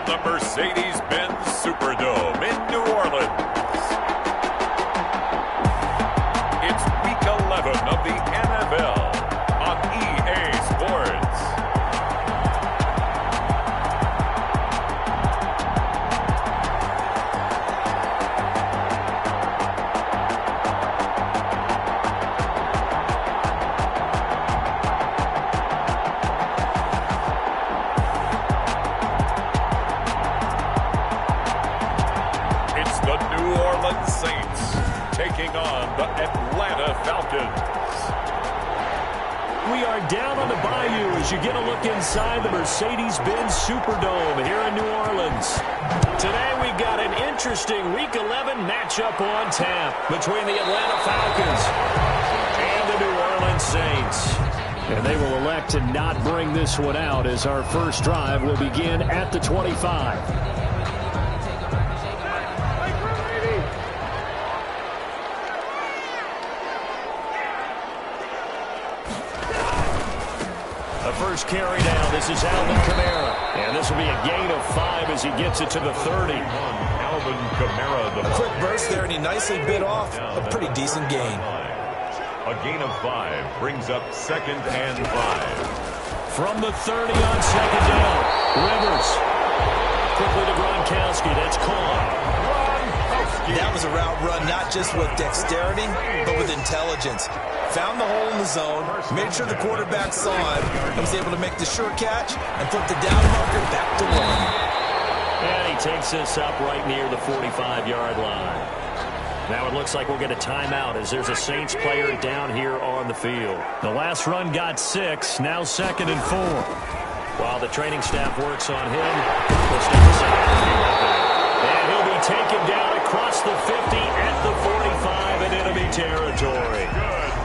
the Mercedes-Benz Superdome in New Orleans. It's Week 11 of the NFL on EA Sports. Saints taking on the Atlanta Falcons. We are down on the bayou as you get a look inside the Mercedes-Benz Superdome here in New Orleans. Today we've got an interesting Week 11 matchup on tap between the Atlanta Falcons and the New Orleans Saints. And they will elect to not bring this one out as our first drive will begin at the 25. First carry down. This is Alvin Kamara. And this will be a gain of 5 as he gets it to the 30. Alvin Kamara. A quick burst there, and he nicely bit off a pretty decent gain. A gain of 5 brings up 2nd and 5. From the 30 on 2nd down. Rivers. Quickly to Gronkowski. That's caught. That was a route run not just with dexterity, but with intelligence. Found the hole in the zone, made sure the quarterback saw it, and was able to make the sure catch and flip the down marker back to 1. And he takes this up right near the 45-yard line. Now it looks like we'll get a timeout as there's a Saints player down here on the field. The last run got 6, now 2nd and 4. While the training staff works on him, we'll step aside. And he'll be taken down across the 50 at the 45 in enemy territory.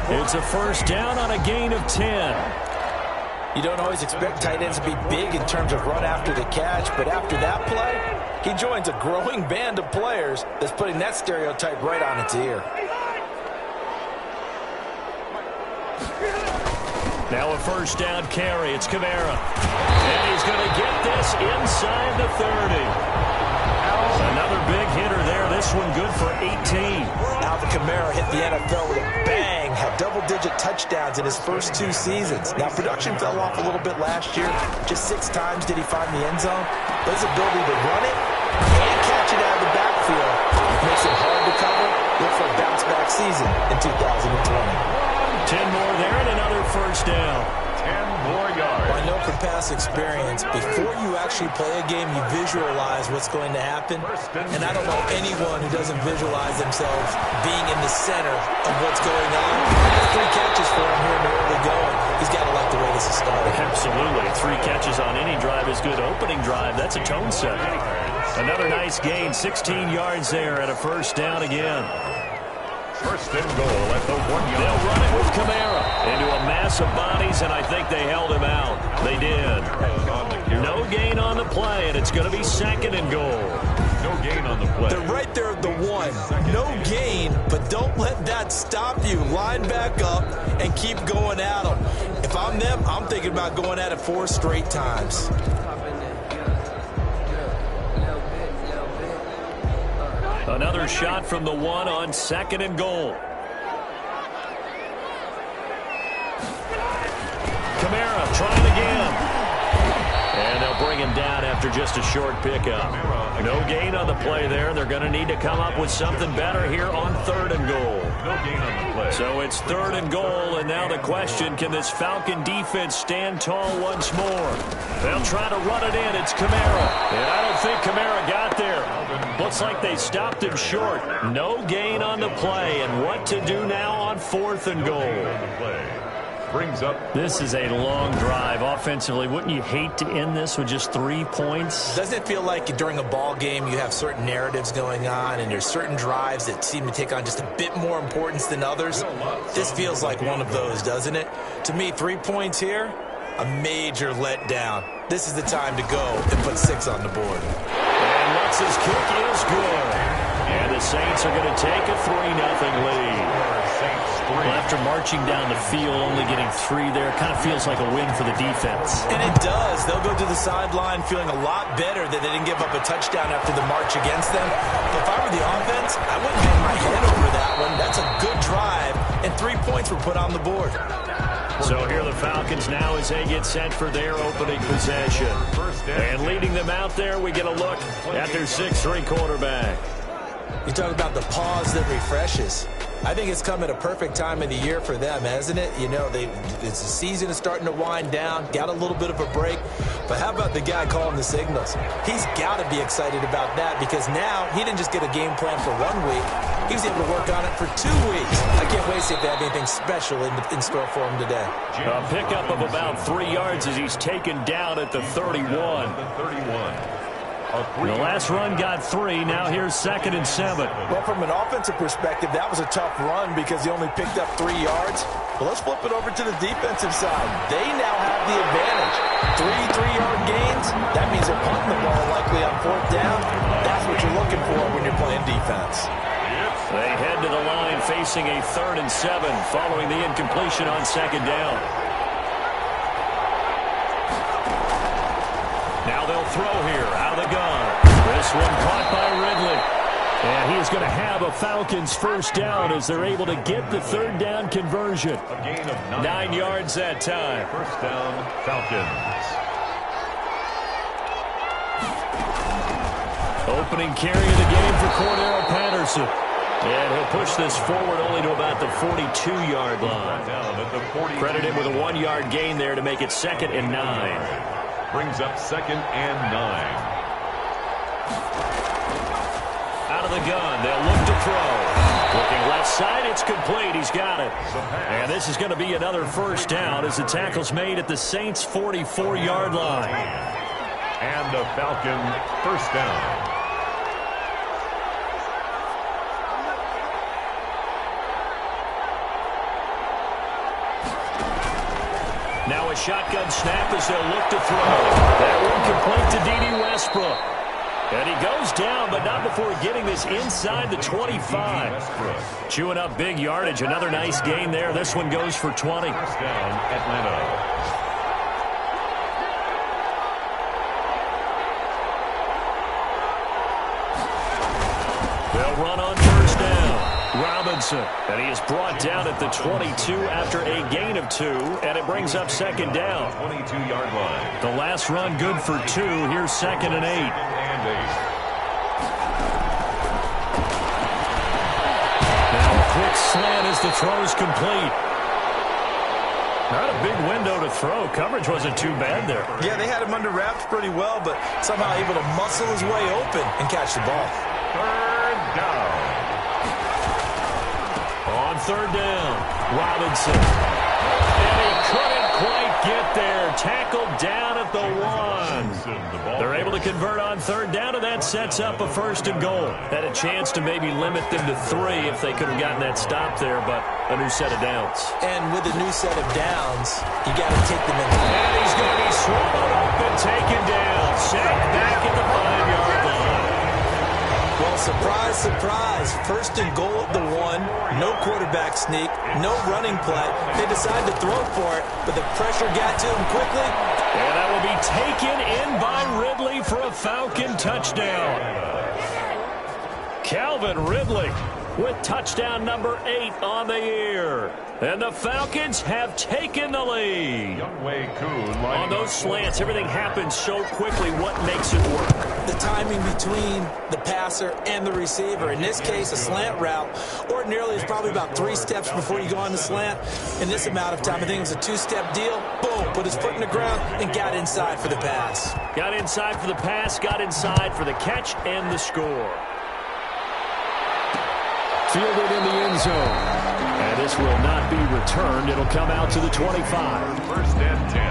It's a first down on a gain of 10. You don't always expect tight ends to be big in terms of run after the catch, but after that play, he joins a growing band of players that's putting that stereotype right on its ear. Now a first down carry. It's Kamara. And he's going to get this inside the 30. Another big hitter there. This one good for 18. Alvin Kamara hit the NFL with a bang, had double-digit touchdowns in his first 2 seasons. Now, production fell off a little bit last year. Just 6 times did he find the end zone. But his ability to run it and catch it out of the backfield makes it hard to cover. Look for a bounce-back season in 2020. 10 more there and another first down. 10 more yards. Well, I know from past experience, before you actually play a game, you visualize what's going to happen. And I don't know anyone who doesn't visualize themselves being in the center of what's going on. 3 catches for him here in the early going. He's got to like the way this is started. Absolutely. 3 catches on any drive is good. Opening drive, that's a tone setter. Another nice gain, 16 yards there at a first down again. First and goal at the 1-yard. They'll run it with Kamara into a mass of bodies, and I think they held him out. They did. No gain on the play, and it's going to be 2nd and goal. No gain on the play. They're right there at the 1. No gain, but don't let that stop you. Line back up and keep going at them. If I'm them, I'm thinking about going at it 4 straight times. Another shot from the 1 on 2nd and goal. Kamara trying again. And they'll bring him down after just a short pickup. No gain on the play there. They're going to need to come up with something better here on 3rd and goal. No gain on the play. So it's 3rd and goal, and now the question, can this Falcon defense stand tall once more? They'll try to run it in. It's Kamara. And I don't think Kamara got there. Looks like they stopped him short. No gain on the play, and what to do now on 4th and goal? Brings up. This is a long drive offensively. Wouldn't you hate to end this with just 3 points? Doesn't it feel like during a ball game you have certain narratives going on and there's certain drives that seem to take on just a bit more importance than others? This feels like one of those, doesn't it? To me, 3 points here, a major letdown. This is the time to go and put 6 on the board. And Lutz's kick is good. And the Saints are going to take a 3-0 lead. Saints Well, after marching down the field, only getting 3 there, kind of feels like a win for the defense. And it does. They'll go to the sideline feeling a lot better that they didn't give up a touchdown after the march against them. But if I were the offense, I wouldn't hang my head over that one. That's a good drive, and 3 points were put on the board. So here are the Falcons now as they get set for their opening possession. And leading them out there, we get a look at their 6'3" quarterback. You talk about the pause that refreshes. I think it's come at a perfect time of the year for them, hasn't it? You know, the season is starting to wind down, got a little bit of a break. But how about the guy calling the signals? He's got to be excited about that because now he didn't just get a game plan for 1 week. He was able to work on it for 2 weeks. I can't wait to see if they have anything special in store for him today. A pickup of about 3 yards as he's taken down at the 31. The last run got 3. Now here's 2nd and 7. Well, from an offensive perspective, that was a tough run because he only picked up 3 yards. But let's flip it over to the defensive side. They now have the advantage. 3 3-yard gains. That means they're punting the ball likely on 4th down. That's what you're looking for when you're playing defense. They head to the line facing a 3rd and 7 following the incompletion on 2nd down. Now they'll throw here out of the gun. This one caught by Ridley. And he is going to have a Falcons 1st down as they're able to get the 3rd down conversion. A gain of 9 yards that time. 1st down, Falcons. Opening carry of the game for Cordero Patterson. And he'll push this forward only to about the 42-yard line. Credited with a 1-yard gain there to make it 2nd and 9. Brings up 2nd and 9. Out of the gun, they'll look to throw. Looking left side, it's complete. He's got it. And this is going to be another 1st down as the tackle's made at the Saints' 44-yard line. And the Falcon 1st down. Now a shotgun snap as they'll look to throw. That one complete to D.D. Westbrook. And he goes down, but not before getting this inside the 25. Chewing up big yardage. Another nice gain there. This one goes for 20. 1st down, Atlanta. They'll run on 1st down. Robinson, and he is brought down at the 22 after a gain of 2, and it brings up 2nd down. 22-yard line. The last run good for 2. Here's 2nd and 8. Now a quick slant as the throw's complete. Not a big window to throw. Coverage wasn't too bad there. Yeah, they had him under wraps pretty well, but somehow able to muscle his way open and catch the ball. 3rd down. On 3rd down, Robinson. And he couldn't quite get there. Tackled down at the 1. They're able to convert on 3rd down, and that sets up a 1st and goal. Had a chance to maybe limit them to 3 if they could have gotten that stop there, but a new set of downs. And with a new set of downs, you got to take them in. And he's going to be swallowed up and taken down. Sacked back at the 5-yard line. Well, surprise, surprise. 1st and goal at the 1. No quarterback sneak. No running play. They decide to throw for it, but the pressure got to him quickly. And that will be taken in by Ridley for a Falcon touchdown. Calvin Ridley with touchdown number 8 on the year. And the Falcons have taken the lead. On those slants, everything happens so quickly. What makes it work? The timing between the passer and the receiver. In this case, a slant route ordinarily is probably about 3 steps before you go on the slant. In this amount of time, I think it was a 2-step deal. Boom, put his foot in the ground and got inside for the pass. Got inside for the pass, got inside for the catch and the score. Fielded in the end zone. And this will not be returned. It'll come out to the 25. 1st and 10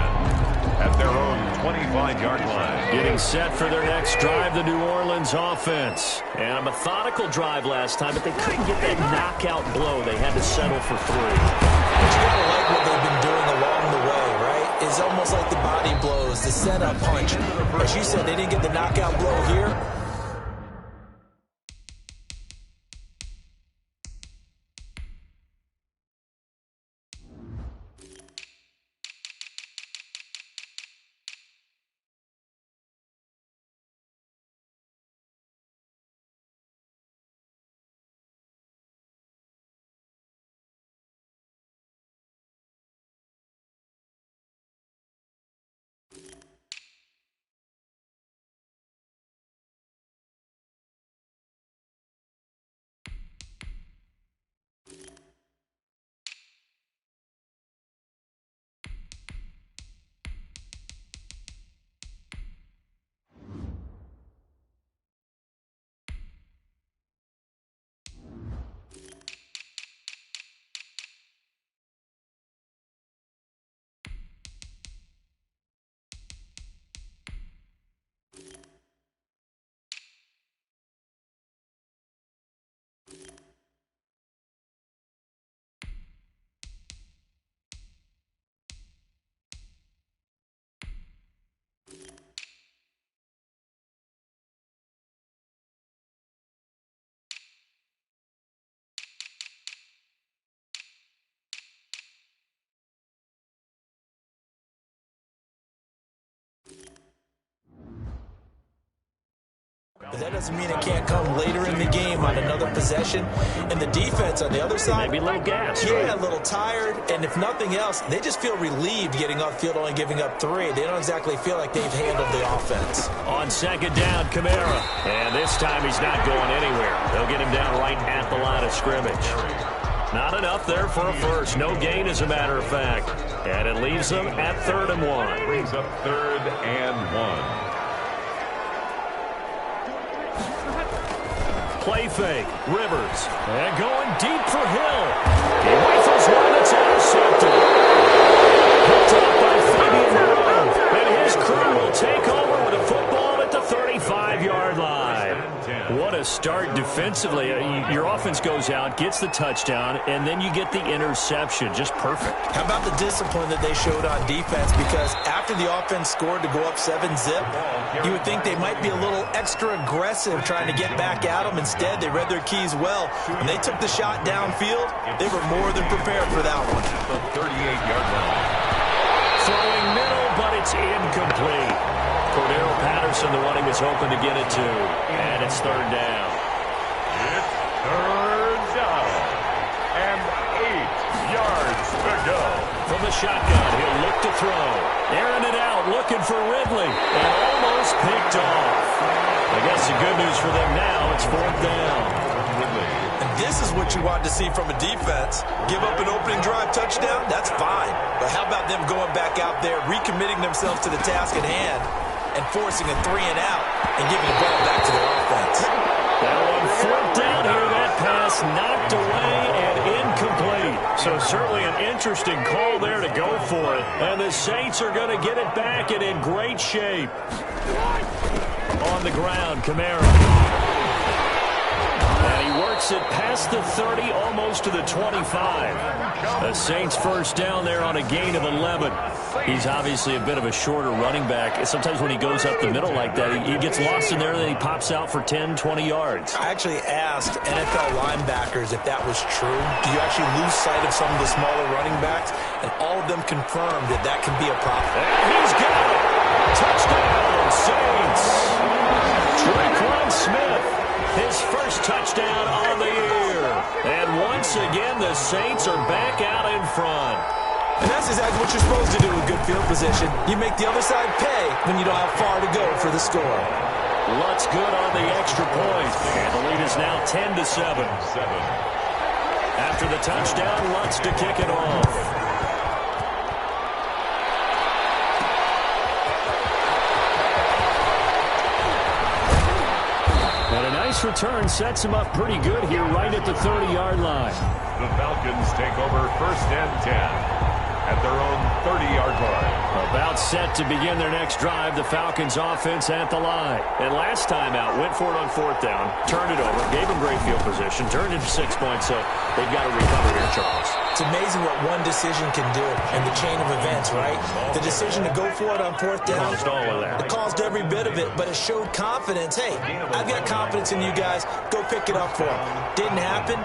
at their own 25-yard line. Getting set for their next drive, the New Orleans offense. And a methodical drive last time, but they couldn't get that knockout blow. They had to settle for 3. But you got to like what they've been doing along the way, right? It's almost like the body blows, the setup punch. As you said, they didn't get the knockout blow here. that doesn't mean it can't come later in the game on another possession. And the defense on the other side, maybe a little gas. Yeah, right? a little tired. And if nothing else, they just feel relieved getting upfield, only giving up 3. They don't exactly feel like they've handled the offense. On second down, Kamara. And this time he's not going anywhere. They'll get him down right at the line of scrimmage. Not enough there for a first. No gain, as a matter of fact. And it leaves them at 3rd and 1. Brings up 3rd and 1. Play fake. Rivers. And going deep for Hill. He rifles one that's intercepted. Picked up by Fabian Moreau. And his crew will take over with a football at the 35-yard line. What a start defensively. Your offense goes out, gets the touchdown, and then you get the interception. Just perfect. How about the discipline that they showed on defense? Because after the offense scored to go up 7-zip, you would think they might be a little extra aggressive trying to get back at them. Instead, they read their keys well. When they took the shot downfield, they were more than prepared for that one. The 38-yard line. Throwing middle, but it's incomplete. Cordero Patterson, the one he was hoping to get it to. And it's 3rd down. It's 3rd down. And 8 yards to go. From the shotgun, he'll look to throw. Airing it out, looking for Ridley. And almost picked off. I guess the good news for them now, it's 4th down. And this is what you want to see from a defense. Give up an opening drive touchdown, that's fine. But how about them going back out there, recommitting themselves to the task at hand, and forcing a 3-and-out and giving the ball back to their offense. Now on 4th down here, that pass knocked away and incomplete. So certainly an interesting call there to go for it. And the Saints are going to get it back and in great shape. On the ground, Kamara. And he works it past the 30, almost to the 25. The Saints first down there on a gain of 11. He's obviously a bit of a shorter running back. Sometimes when he goes up the middle like that, he gets lost in there, and then he pops out for 10, 20 yards. I actually asked NFL linebackers if that was true. Do you actually lose sight of some of the smaller running backs? And all of them confirmed that that can be a problem. And he's got it! Touchdown, Saints! Tre'Quan Smith, his first touchdown on the year. And once again, the Saints are back out in front. And that's exactly what you're supposed to do with good field position. You make the other side pay when you don't have far to go for the score. Lutz good on the extra point. And the lead is now 10-7. After the touchdown, Lutz to kick it off. And a nice return sets him up pretty good here right at the 30-yard line. The Falcons take over 1st and 10. At their own 30-yard line. About set to begin their next drive, the Falcons offense at the line. And last time out, went for it on 4th down, turned it over, gave them great field position, turned into 6 points, so they've got to recover here, Charles. It's amazing what one decision can do in the chain of events, right? The decision to go for it on 4th down. Caused all of that. It caused every bit of it, but it showed confidence. Hey, I've got confidence in you guys. Go pick it up for them. Didn't happen.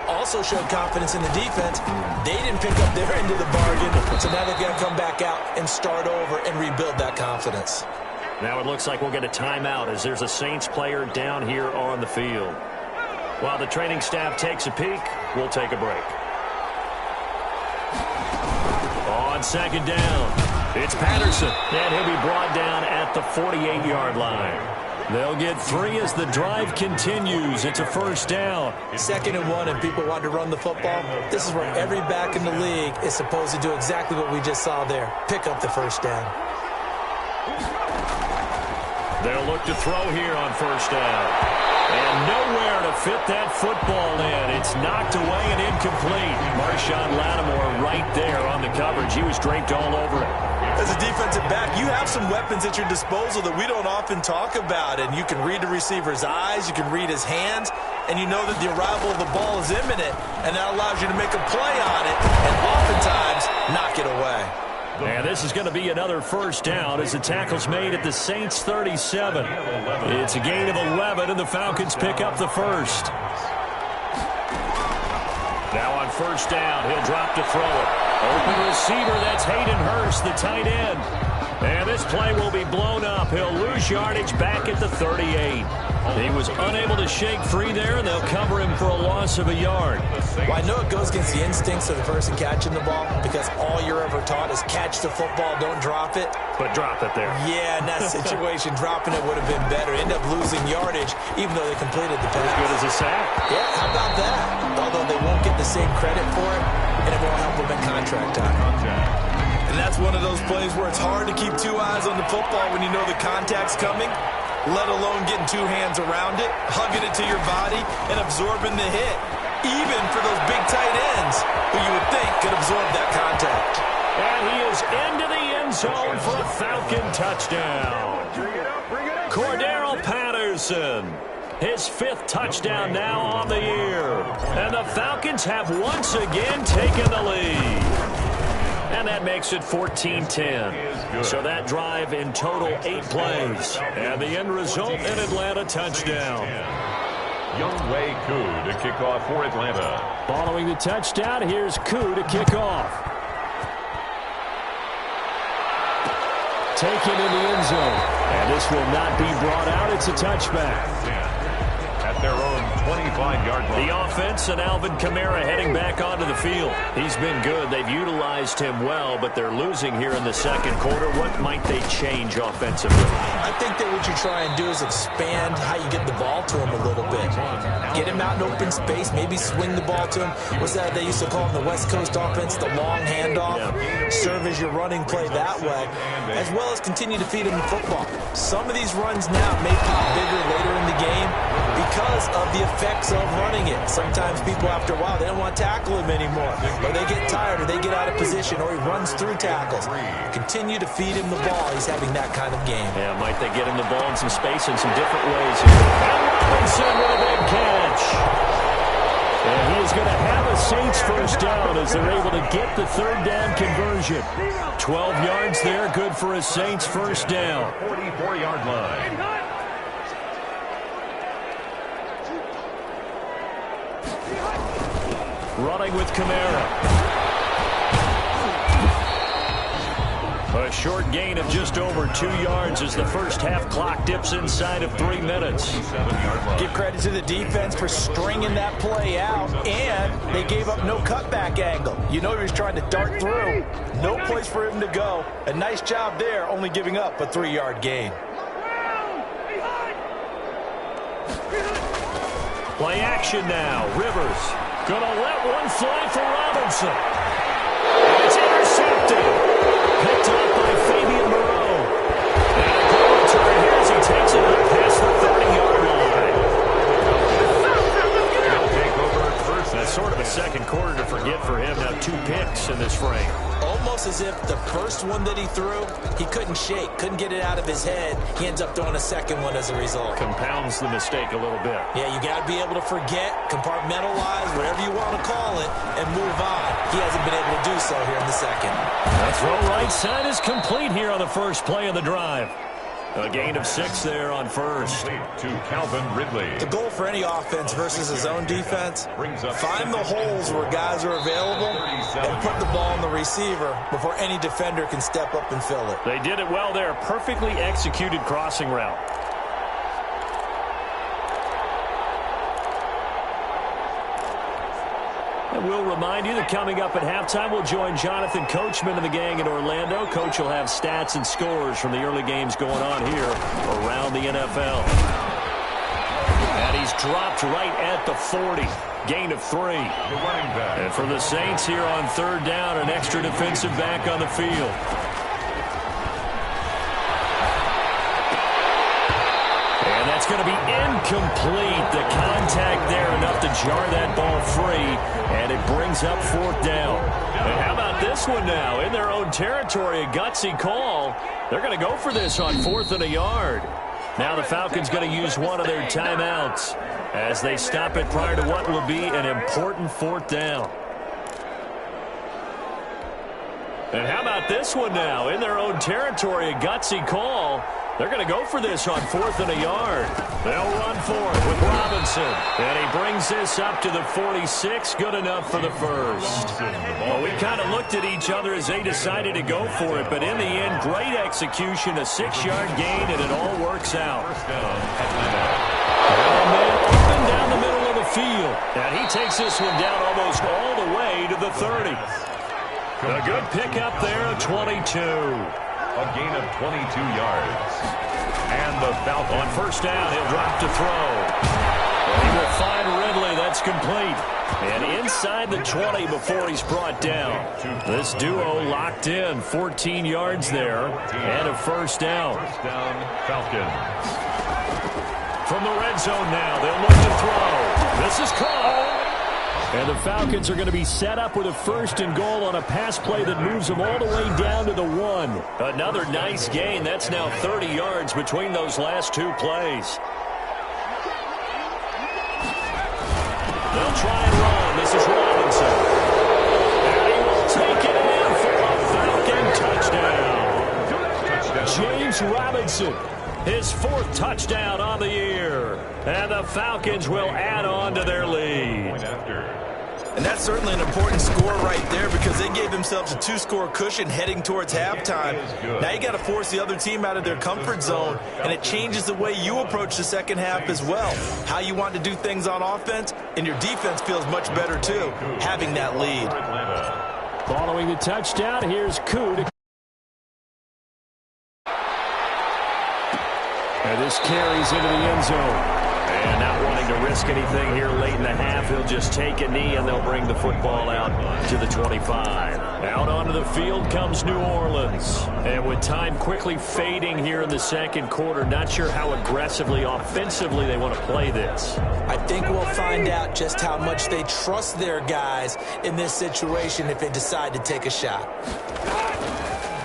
Also showed confidence in the defense. They didn't pick up their end of the bargain, so now they've got to come back out and start over and rebuild that confidence. Now it looks like we'll get a timeout as there's a Saints player down here on the field. While the training staff takes a peek, we'll take a break. On second down, it's Patterson, and he'll be brought down at the 48-yard line. They'll get 3 as the drive continues. It's a 1st down. 2nd and 1, and people want to run the football. This is where every back in the league is supposed to do exactly what we just saw there. Pick up the 1st down. They'll look to throw here on 1st down. And nowhere to fit that football in. It's knocked away and incomplete. Marshawn Lattimore right there on the coverage. He was draped all over it. As a defensive back, you have some weapons at your disposal that we don't often talk about. And you can read the receiver's eyes, you can read his hands, and you know that the arrival of the ball is imminent. And that allows you to make a play on it and oftentimes knock it away. And this is going to be another 1st down as the tackle's made at the Saints 37. It's a gain of 11, and the Falcons pick up the 1st. Now on 1st down, he'll drop to throw it. Open receiver, that's Hayden Hurst, the tight end. And this play will be blown up. He'll lose yardage back at the 38. He was unable to shake free there, and they'll cover him for a loss of a yard. Well, I know it goes against the instincts of the person catching the ball because all you're ever taught is catch the football, don't drop it. But drop it there. Yeah, in that situation, dropping it would have been better. End up losing yardage, even though they completed the pass. As good as a sack. Yeah, how about that? Although they won't get the same credit for it, and it won't help them in contract time. And that's one of those plays where it's hard to keep two eyes on the football when you know the contact's coming, let alone getting two hands around it, hugging it to your body, and absorbing the hit, even for those big tight ends who you would think could absorb that contact. And he is into the end zone for a Falcon touchdown. Cordero Patterson, his 5th touchdown now on the year. And the Falcons have once again taken the lead. And that makes it 14-10. So that drive in total 8 plays. And the end result, an Atlanta touchdown. Younghoe Koo to kick off for Atlanta. Following the touchdown, here's Koo to kick off. Taken in the end zone. And this will not be brought out. It's a touchback. At their own 25-yard line. The offense and Alvin Kamara heading back onto the field. He's been good. They've utilized him well, but they're losing here in the second quarter. What might they change offensively? I think that what you try and do is expand how you get the ball to him a little bit. Get him out in open space, maybe swing the ball to him. What's that they used to call in the West Coast offense, the long handoff? Yeah. Serve as your running play that way, as well as continue to feed him the football. Some of these runs now may pop bigger later in the game because of the effects of running it. Sometimes people, after a while, they don't want to tackle him anymore. Or they get tired, or they get out of position, or he runs through tackles. Continue to feed him the ball. He's having that kind of game. Yeah, might they get him the ball in some space in some different ways here. And Robinson with a big catch. And he is going to have a Saints first down as they're able to get the 3rd down conversion. 12 yards there, good for a Saints first down. 44-yard line. Running with Kamara. A short gain of just over 2 yards as the first half clock dips inside of 3 minutes. Give credit to the defense for stringing that play out, and they gave up no cutback angle. You know he was trying to dart through. No place for him to go. A nice job there, only giving up a 3-yard gain. Play action now. Rivers gonna let one fly for Robinson. And it's intercepted. Picked up by Fabian Moreau. And a goal return here as he takes it up past the 30-yard line. Take over at first. That's sort of a second quarter to forget for him. Now 2 picks in this frame. Almost as if the first one that he threw, he couldn't shake, couldn't get it out of his head. He ends up throwing a second one as a result. Compounds the mistake a little bit. Yeah, you got to be able to forget, compartmentalize, whatever you want to call it, and move on. He hasn't been able to do so here in the second. The throw right side is complete here on the first play of the drive. A gain of 6 there on first. To Calvin Ridley. The goal for any offense versus his own defense, find the holes where guys are available and put the ball on the receiver before any defender can step up and fill it. They did it well there. Perfectly executed crossing route. And we'll remind you that coming up at halftime, we'll join Jonathan Coachman and the gang in Orlando. Coach will have stats and scores from the early games going on here around the NFL. And he's dropped right at the 40. Gain of 3. And for the Saints here on 3rd down, an extra defensive back on the field. And that's going to be incomplete. The contact there enough to jar that ball free, and it brings up 4th down. And how about this one now? In their own territory, a gutsy call. They're going to go for this on 4th and a yard. Now the Falcons going to use one of their timeouts as they stop it prior to what will be an important 4th down. And how about this one now? In their own territory, a gutsy call. They're going to go for this on 4th and a yard. They'll run for it with Robinson. And he brings this up to the 46. Good enough for the first. Well, we kind of looked at each other as they decided to go for it. But in the end, great execution, a 6-yard gain, and it all works out. And then up and down the middle of the field. And he takes this one down almost all the way to the 30. A good pickup there of 22. A gain of 22 yards. And the Falcons. On first down, he'll drop to throw. And he will find Ridley. That's complete. And inside the 20 before he's brought down. This duo locked in. 14 yards there. And a first down. First down, Falcons. From the red zone now, they'll look to throw. This is caught. And the Falcons are going to be set up with a 1st and goal on a pass play that moves them all the way down to the 1. Another nice gain. That's now 30 yards between those last 2 plays. They'll try and run. This is Robinson. And he will take it in for a Falcon touchdown. James Robinson, his 4th touchdown on the year. And the Falcons will add on to their lead. And that's certainly an important score right there because they gave themselves a 2-score cushion heading towards halftime. Now you got to force the other team out of their comfort zone, and it changes the way you approach the second half as well. How you want to do things on offense, and your defense feels much better too, having that lead. Following the touchdown, here's Koo. And this carries into the end zone. And not wanting to risk anything here late in the half, he'll just take a knee and they'll bring the football out to the 25. Out onto the field comes New Orleans. And with time quickly fading here in the second quarter, not sure how aggressively, offensively they want to play this. I think we'll find out just how much they trust their guys in this situation if they decide to take a shot.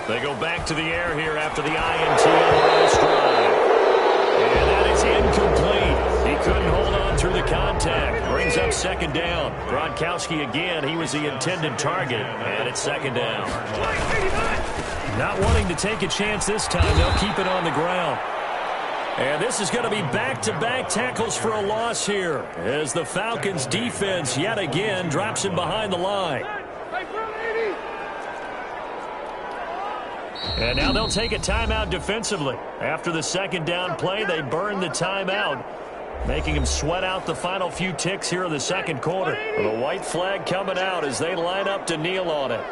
They go back to the air here after the INT on the last drive. And that is incomplete. He couldn't hold on through the contact. Brings up 2nd down. Gronkowski again. He was the intended target. And it's 2nd down. Not wanting to take a chance this time. They'll keep it on the ground. And this is going to be back-to-back tackles for a loss here as the Falcons defense yet again drops him behind the line. And now they'll take a timeout defensively. After the 2nd down play, they burn the timeout, making him sweat out the final few ticks here in the second quarter. The white flag coming out as they line up to kneel on it.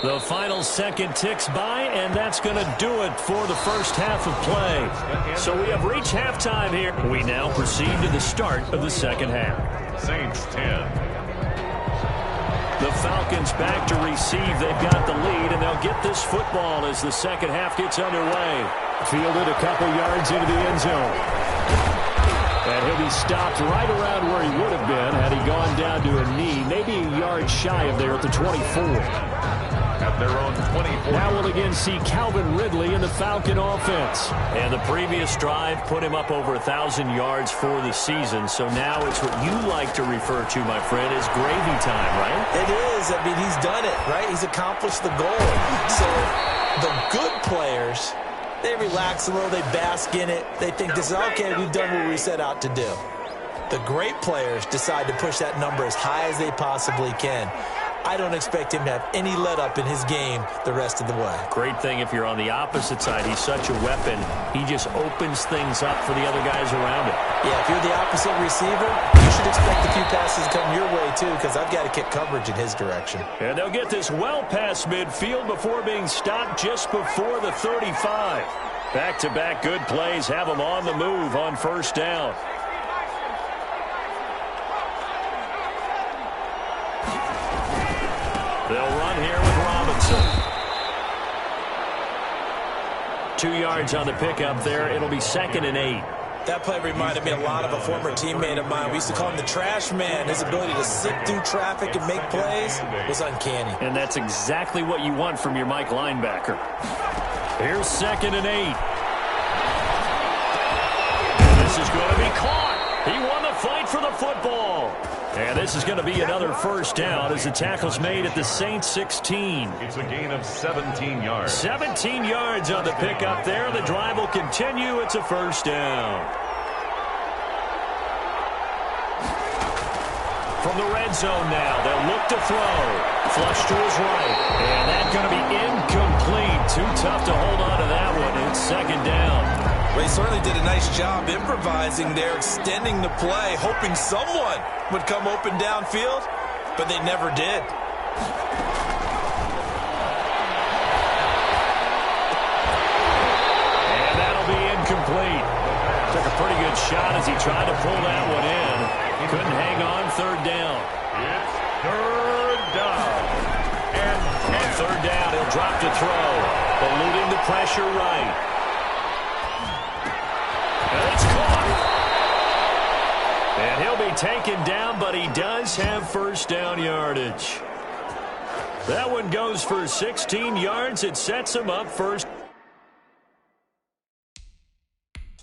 The final second ticks by, and that's going to do it for the first half of play. So we have reached halftime here. We now proceed to the start of the second half. Saints 10. The Falcons back to receive. They've got the lead, and they'll get this football as the second half gets underway. Fielded a couple yards into the end zone. And he'll be stopped right around where he would have been had he gone down to a knee, maybe a yard shy of there at the 24. At their own 24. Now we'll again see Calvin Ridley in the Falcon offense. And the previous drive put him up over 1,000 yards for the season. So now it's what you like to refer to, my friend, as gravy time, right? It is. I mean, he's done it, right? He's accomplished the goal. So the good players, they relax a little. They bask in it. They think this is, okay, we've done what we set out to do. The great players decide to push that number as high as they possibly can. I don't expect him to have any let-up in his game the rest of the way. Great thing if you're on the opposite side. He's such a weapon. He just opens things up for the other guys around him. Yeah, if you're the opposite receiver, you should expect a few passes to come your way, too, because I've got to kick coverage in his direction. And they'll get this well past midfield before being stopped just before the 35. Back-to-back good plays have them on the move on first down. They'll run here with Robinson. 2 yards on the pickup there. It'll be 2nd and 8. That play reminded me a lot of a former teammate of mine. We used to call him the trash man. His ability to sift through traffic and make plays was uncanny. And that's exactly what you want from your Mike linebacker. Here's 2nd and 8. And this is going to be caught. He won the fight for the football. And this is going to be another first down as the tackle's made at the Saints 16. It's a gain of 17 yards. 17 yards on the pickup there. The drive will continue. It's a first down. From the red zone now, they'll look to throw. Flush to his right. And that's going to be incomplete. Too tough to hold on to that one. It's second down. Well, he certainly did a nice job improvising there, extending the play, hoping someone would come open downfield, but they never did. And that'll be incomplete. Took a pretty good shot as he tried to pull that one in. Couldn't hang on. Third down. It's third down. And on third down, he'll drop to throw, eluding the pressure right. And it's caught. And he'll be taken down, but he does have first down yardage. That one goes for 16 yards. It sets him up first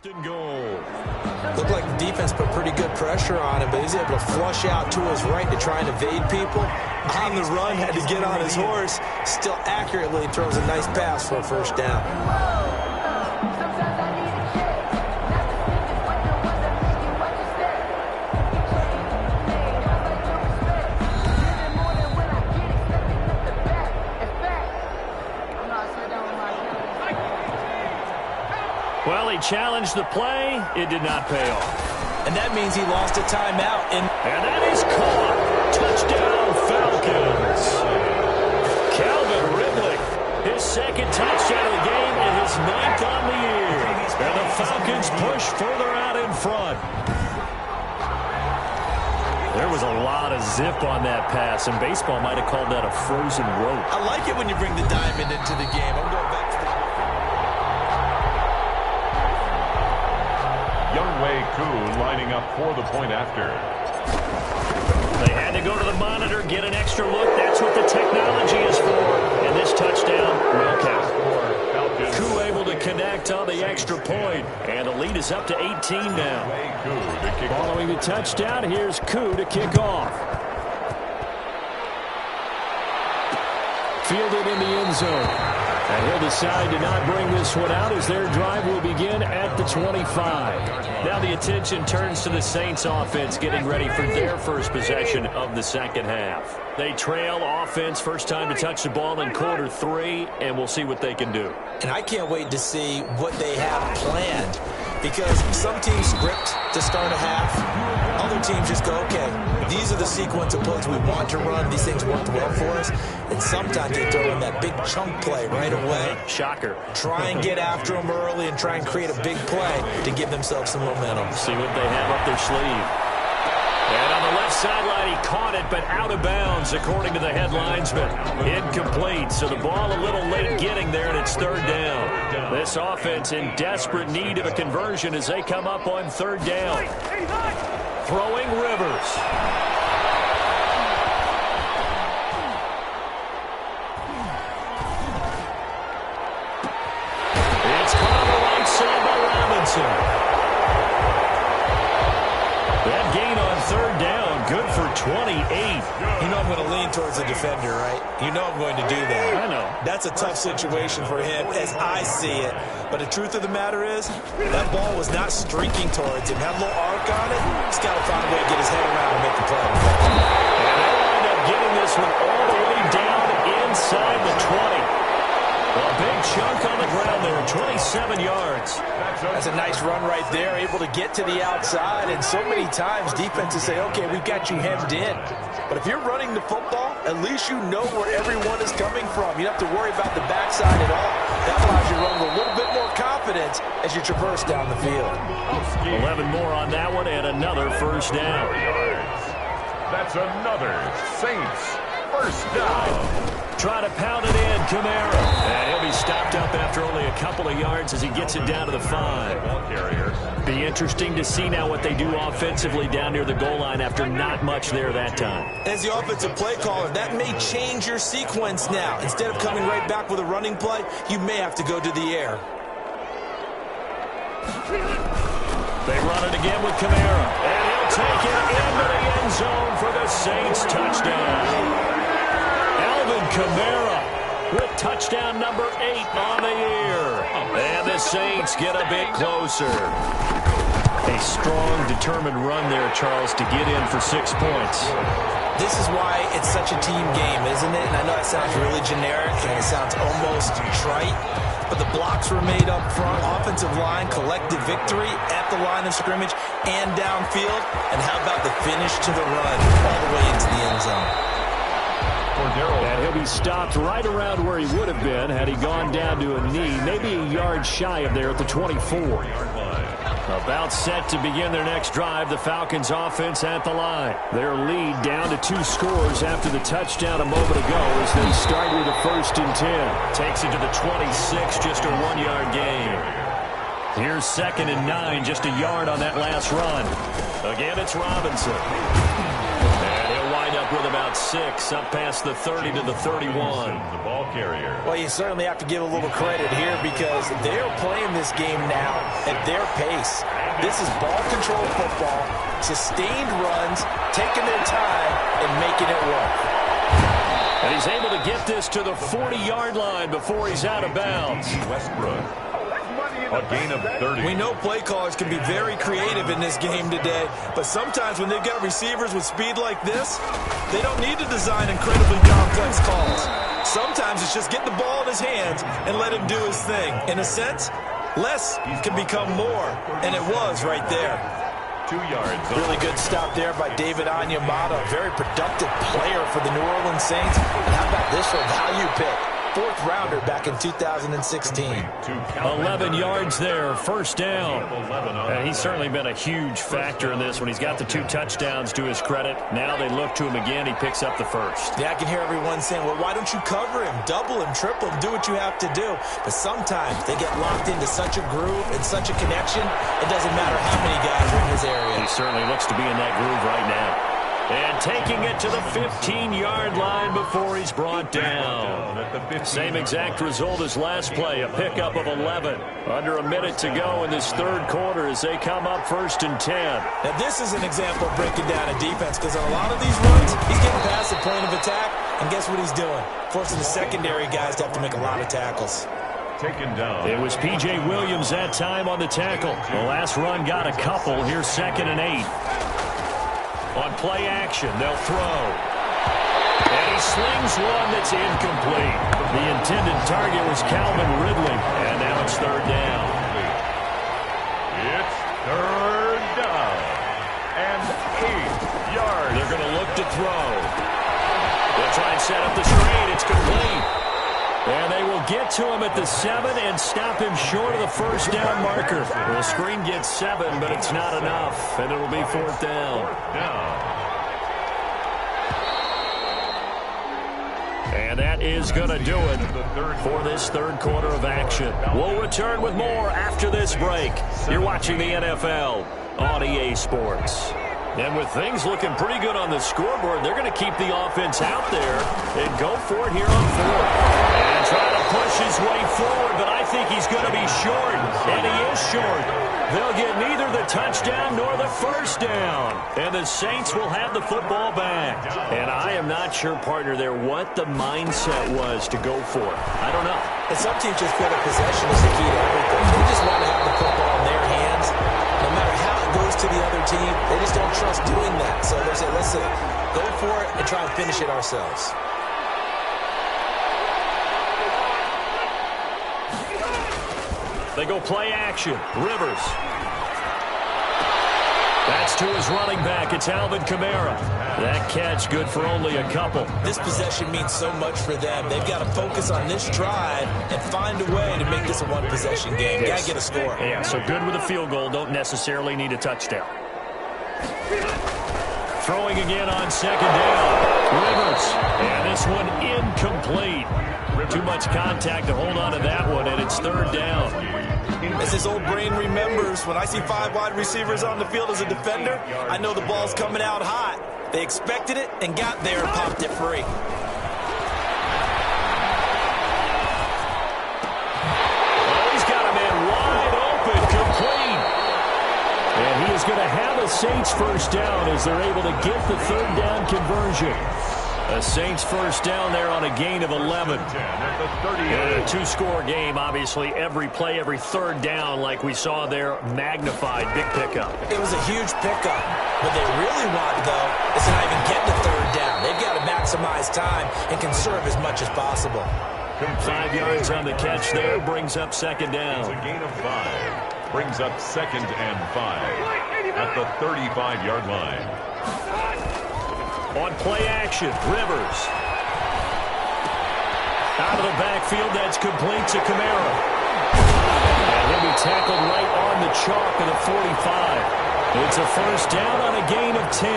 and goal. Looked like the defense put pretty good pressure on him, but he's able to flush out to his right to try and evade people. On the run, had to get on his horse. Still accurately throws a nice pass for a first down. Well, he challenged the play. It did not pay off. And that means he lost a timeout. And that is caught. Touchdown, Falcons. Calvin Ridley, his second touchdown of the game and his 9th on the year. And the Falcons push further out in front. There was a lot of zip on that pass, and baseball might have called that a frozen rope. I like it when you bring the diamond into the game. I'm going back to the... Younghoe Koo lining up for the point after. They had to go to the monitor, get an extra look. That's what the technology is for. And this touchdown will count. Koo able to connect on the extra point. And the lead is up to 18 now. Following the touchdown, here's Koo to kick off. Fielded in the end zone. And he'll decide to not bring this one out as their drive will begin at the 25. Now the attention turns to the Saints offense getting ready for their first possession of the second half. They trail offense, first time to touch the ball in quarter 3, and we'll see what they can do. And I can't wait to see what they have planned, because some teams script to start a half. Other teams just go, okay, these are the sequence of plays we want to run. These things worked well for us. And sometimes they throw in that big chunk play right away. Shocker. Try and get after them early and try and create a big play to give themselves some momentum. See what they have up their sleeve. And on the left sideline, he caught it, but out of bounds, according to the head linesman. Incomplete, so the ball a little late getting there, and it's third down. This offense in desperate need of a conversion as they come up on third down. Throwing Rivers. It's caught on the right side by Robinson. That gain on third down, good for 28. You know I'm going to lean towards the defender, right? You know I'm going to do that. I know. That's a tough situation for him as I see it. But the truth of the matter is, that ball was not streaking towards him. Had a little arc on it. He's got to find a way to get his head around and make the play. And they wind up getting this one all the way down inside the 20. A big chunk on the ground there, 27 yards. That's a nice run right there, able to get to the outside. And so many times defenses say, okay, we've got you hemmed in. But if you're running the football, at least you know where everyone is coming from. You don't have to worry about the backside at all. That allows you to run with a little bit more confidence as you traverse down the field. 11 more on that one and another first down. That's another Saints first down. Try to pound it in, Kamara. And he'll be stopped up after only a couple of yards as he gets it down to the 5. Be interesting to see now what they do offensively down near the goal line after not much there that time. As the offensive play caller, that may change your sequence now. Instead of coming right back with a running play, you may have to go to the air. They run it again with Kamara. And he'll take it into the end zone for the Saints touchdown. Alvin Kamara with touchdown number 8 on the year. And the Saints get a bit closer. A strong, determined run there, Charles, to get in for 6 points. This is why it's such a team game, isn't it? And I know that sounds really generic and it sounds almost trite, but the blocks were made up front, offensive line, collective victory at the line of scrimmage and downfield. And how about the finish to the run all the way into the end zone? And he'll be stopped right around where he would have been had he gone down to a knee, maybe a yard shy of there at the 24. About set to begin their next drive, the Falcons offense at the line. Their lead down to 2 scores after the touchdown a moment ago as they start with a 1st and 10. Takes it to the 26, just a 1-yard gain. Here's 2nd and 9, just a yard on that last run. Again, it's Robinson. And he'll wind up with about 6, up past the 30 to the 31. The ball carrier. Well, you certainly have to give a little credit here because they're playing this game now at their pace. This is ball control football, sustained runs, taking their time, and making it work. And he's able to get this to the 40-yard line before he's out of bounds. Westbrook. A gain of 30. We know play callers can be very creative in this game today, but sometimes when they've got receivers with speed like this, they don't need to design incredibly complex calls. Sometimes it's just get the ball in his hands and let him do his thing. In a sense, less can become more, and it was right there. 2 yards. Really good stop there by David Onyemata, a very productive player for the New Orleans Saints. And how about this for a value pick? 4th rounder back in 2016. 11 yards there, 1st down. And he's certainly been a huge factor in this when he's got the 2 touchdowns to his credit. Now they look to him again. He picks up the 1st. Yeah, I can hear everyone saying, well, why don't you cover him, double him, triple him, do what you have to do. But sometimes they get locked into such a groove and such a connection, it doesn't matter how many guys are in his area. He certainly looks to be in that groove right now. And taking it to the 15-yard line before he's brought down. Same exact result as last play, a pickup of 11. Under a minute to go in this 3rd quarter as they come up 1st and 10. Now this is an example of breaking down a defense because on a lot of these runs, he's getting past the point of attack, and guess what he's doing? Forcing the secondary guys to have to make a lot of tackles. Taken down. It was P.J. Williams that time on the tackle. The last run got a couple. Here's 2nd and 8. On play action, they'll throw. And he slings one that's incomplete. The intended target was Calvin Ridley. And now it's 3rd down. It's 3rd down. And 8 yards. They're going to look to throw. They'll try and set up the screen. It's complete. And they will get to him at the 7 and stop him short of the 1st down marker. The screen gets 7, but it's not enough. And it'll be 4th down. And that is going to do it for this 3rd quarter of action. We'll return with more after this break. You're watching the NFL on EA Sports. And with things looking pretty good on the scoreboard, they're going to keep the offense out there and go for it here on 4th. And try to push his way forward, but I think he's going to be short. And he is short. They'll get neither the touchdown nor the 1st down. And the Saints will have the football back. And I am not sure, partner, there what the mindset was to go for it. I don't know. And some teams just feel that possession is the key to everything. They just want to have the football in their hands. No matter how it goes to the other team, they just don't trust doing that. So they say, listen, go for it and try and finish it ourselves. They go play action. Rivers. That's to his running back. It's Alvin Kamara. That catch good for only a couple. This possession means so much for them. They've got to focus on this drive and find a way to make this a one-possession game. Got to get a score. Yeah, so good with a field goal. Don't necessarily need a touchdown. Throwing again on 2nd down. Rivers. And this one incomplete. Too much contact to hold on to that one, and it's 3rd down. As his old brain remembers, when I see 5 wide receivers on the field as a defender, I know the ball's coming out hot. They expected it and got there and popped it free. Oh, he's got a man wide open, complete. And he is going to have a Saints first down as they're able to get the third down conversion. A Saints first down there on a gain of 11. In a two-score game, obviously, every play, every third down, like we saw there, magnified. Big pickup. It was a huge pickup. What they really want, though, is to not even get the third down. They've got to maximize time and conserve as much as possible. 5 yards on the catch there, brings up second down. It's a gain of 5. Brings up 2nd and 5 at the 35-yard line. On play action, Rivers. Out of the backfield, that's complete to Kamara. And he'll be tackled right on the chalk of the 45. It's a first down on a gain of 10.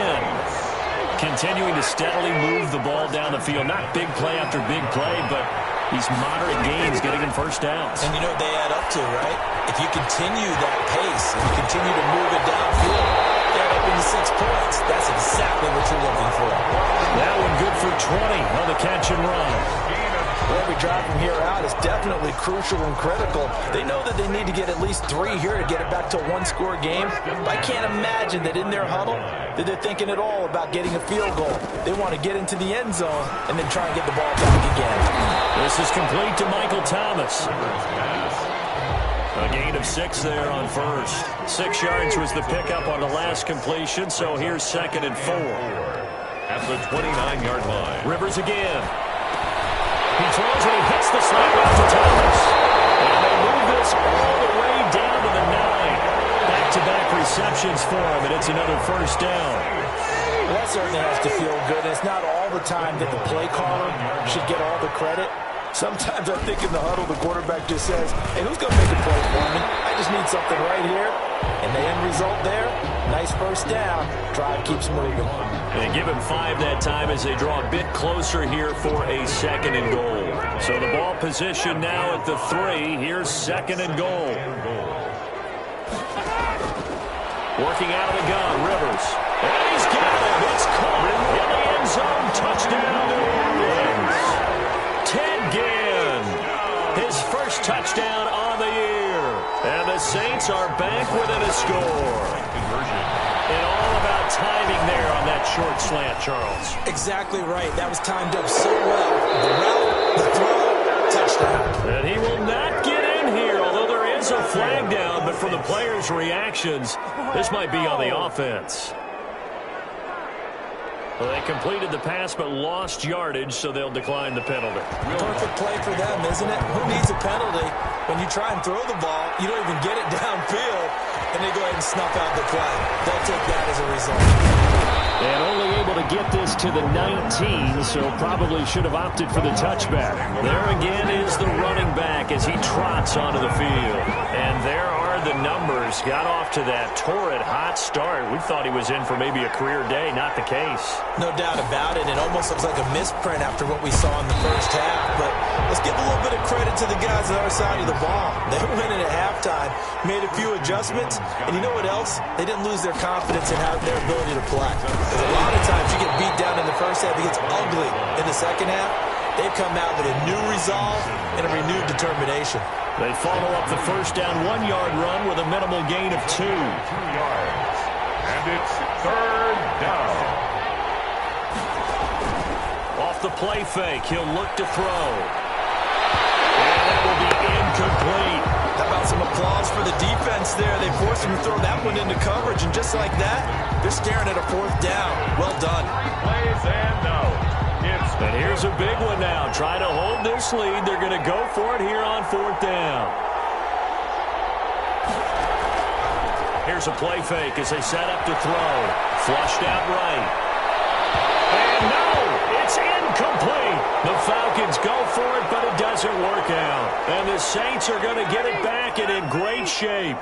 Continuing to steadily move the ball down the field. Not big play after big play, but these moderate gains getting in first downs. And you know what they add up to, right? If you continue that pace and you continue to move it downfield, they add up into 6 points. That's exactly what you're looking for. That one good for 20 on the catch and run. Well, every drive from here out is definitely crucial and critical. They know that they need to get at least 3 here to get it back to a one-score game. But I can't imagine that in their huddle that they're thinking at all about getting a field goal. They want to get into the end zone and then try and get the ball back again. This is complete to Michael Thomas. A gain of 6 there on first. 6 yards was the pickup on the last completion, so here's 2nd and 4. At the 29-yard line. Rivers again. He throws and he hits the slant route to Thomas. And they move this all the way down to the 9. Back-to-back receptions for him, and it's another first down. Well, that certainly has to feel good. It's not all the time that the play caller should get all the credit. Sometimes I think in the huddle, the quarterback just says, hey, who's going to make a play for me? I just need something right here. And the end result there, nice first down. Drive keeps moving. They give him 5 that time as they draw a bit closer here for a 2nd and goal. So the ball position now at the 3. Here's 2nd and goal. Working out of the gun, Rivers. And he's got it. It's caught in the end zone. Touchdown, New Orleans. Ted Ginn, his first touchdown on the year. And the Saints are back within a score. And all about timing there on that short slant, Charles. Exactly right. That was timed up so well. The route, the throw, touchdown. And he will not get in here, although there is a flag down. But from the players' reactions, this might be on the offense. Well, they completed the pass but lost yardage, so they'll decline the penalty. Perfect play for them, isn't it? Who needs a penalty? When you try and throw the ball, you don't even get it downfield, and they go ahead and snuff out the play. They'll take that as a result. And only able to get this to the 19, so probably should have opted for the touchback. There again is the running back as he trots onto the field. And there are the numbers. Got off to that torrid hot start. We thought he was in for maybe a career day. Not the case. No doubt about it. It almost looks like a misprint after what we saw in the first half. But let's give a little bit of credit to the guys on our side of the ball. They went in at halftime, made a few adjustments, and you know what else? They didn't lose their confidence in their ability to play. Because a lot of times you get beat down in the first half, it gets ugly in the second half. They've come out with a new resolve and a renewed determination. They follow up the first down 1-yard run with a minimal gain of 2. 2 yards. And it's 3rd down. Off the play fake, he'll look to throw. And that will be incomplete. How about some applause for the defense there? They forced him to throw that one into coverage, and just like that, they're staring at a 4th down. Well done. Plays and out. And here's a big one now. Trying to hold this lead. They're going to go for it here on 4th down. Here's a play fake as they set up to throw. Flushed out right. And no, it's incomplete. The Falcons go for it, but it doesn't work out. And the Saints are going to get it back and in great shape.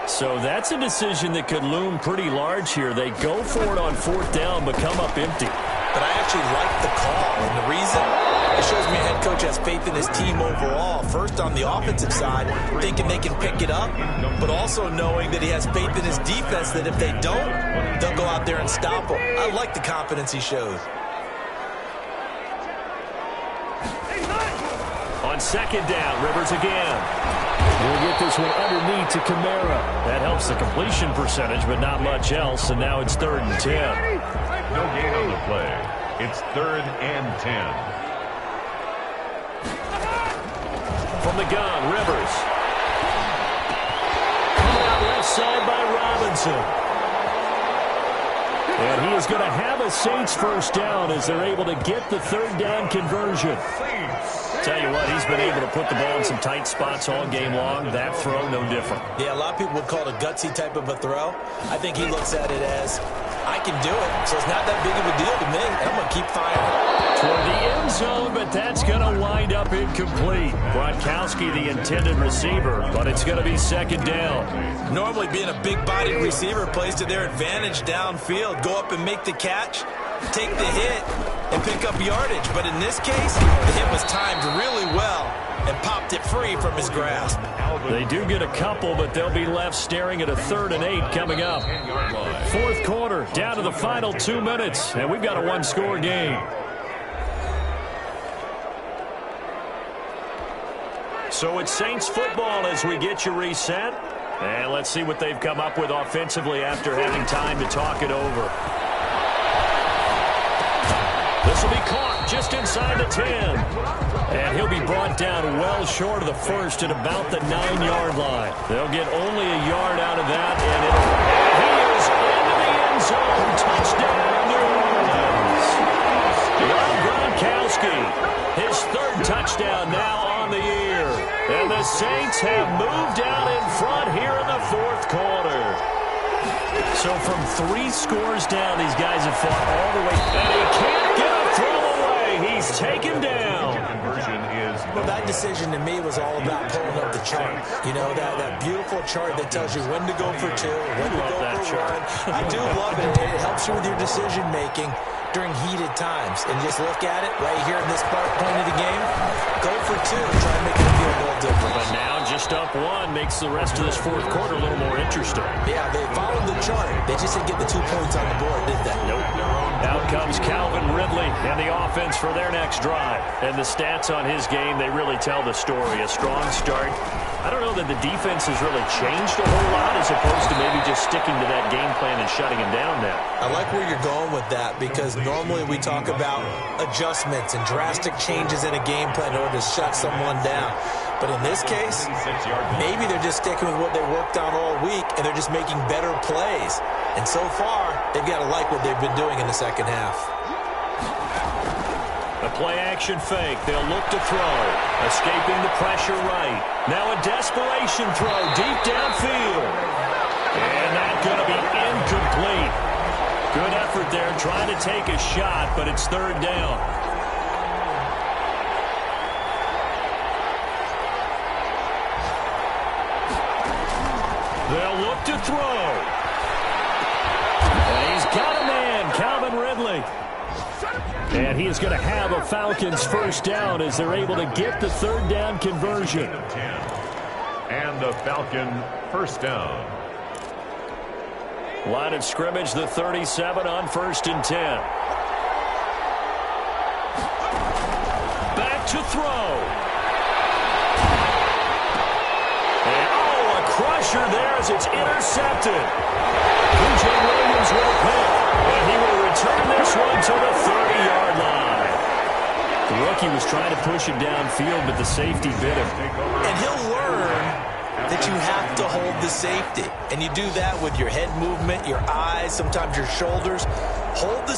So that's a decision that could loom pretty large here. They go for it on 4th down, but come up empty. But I actually like the call, and the reason? It shows me a head coach has faith in his team overall. First, on the offensive side, thinking they can pick it up, but also knowing that he has faith in his defense that if they don't, they'll go out there and stop them. I like the confidence he shows. On on second down. Rivers again. We'll get this one underneath to Kamara. That helps the completion percentage, but not much else, and now it's 3rd and 10. No gain on the play. It's 3rd and 10. From the gun, Rivers. Coming out left side by Robinson. And he is going to have a Saints first down as they're able to get the 3rd down conversion. Tell you what, he's been able to put the ball in some tight spots all game long. That throw, no different. Yeah, a lot of people would call it a gutsy type of a throw. I think he looks at it as, I can do it, so it's not that big of a deal to me. I'm going to keep firing. Toward the end zone, but that's going to wind up incomplete. Gronkowski, the intended receiver, but it's going to be 2nd down. Normally being a big-bodied receiver plays to their advantage downfield. Go up and make the catch, take the hit, and pick up yardage. But in this case, the hit was timed really well and popped it free from his grasp. They do get a couple, but they'll be left staring at a 3rd and 8 coming up. 4th quarter, down to the final 2 minutes, and we've got a one-score game. So it's Saints football as we get you reset. And let's see what they've come up with offensively after having time to talk it over. This will be caught just inside the 10. And he'll be brought down well short of the first at about the 9-yard line. They'll get only a yard out of that, and he is into the end zone. Touchdown, New Orleans. Gronkowski, his 3rd touchdown now on the year. And the Saints have moved out in front here in the 4th quarter. So from 3 scores down, these guys have fought all the way. And he can't get a throw away. He's taken down. Well, that decision to me was all about pulling up the chart. You know, that beautiful chart that tells you when to go for 2, when to go for 1. I do love it. It helps you with your decision-making during heated times. And just look at it right here in this point of the game. Go for 2. Try and make it feel a little different. But now just up 1 makes the rest of this 4th quarter a little more interesting. Yeah, they followed the chart. They just didn't get the 2 points on the board, did they? Nope. Out comes Calvin Ridley and the offense for their next drive. And the stats on his game, they really tell the story. A strong start. I don't know that the defense has really changed a whole lot as opposed to maybe just sticking to that game plan and shutting him down now. I like where you're going with that because normally we talk about adjustments and drastic changes in a game plan in order to shut someone down. But in this case, maybe they're just sticking with what they worked on all week and they're just making better plays. And so far, they've got to like what they've been doing in the second half. A play-action fake. They'll look to throw. Escaping the pressure right. Now a desperation throw deep downfield. And that's going to be incomplete. Good effort there trying to take a shot, but it's 3rd down. They'll look to throw. And he's got a man, Calvin Ridley. And he is going to have a Falcons first down as they're able to get the 3rd down conversion. And the Falcon first down. Line of scrimmage, the 37 on 1st and 10. Back to throw. And a crusher there as it's intercepted. BJ Williams will pick. And he will return this one to the 30-yard line. The rookie was trying to push him downfield, but the safety bit him. And he'll learn that you have to hold the safety. And you do that with your head movement, your eyes, sometimes your shoulders. Hold the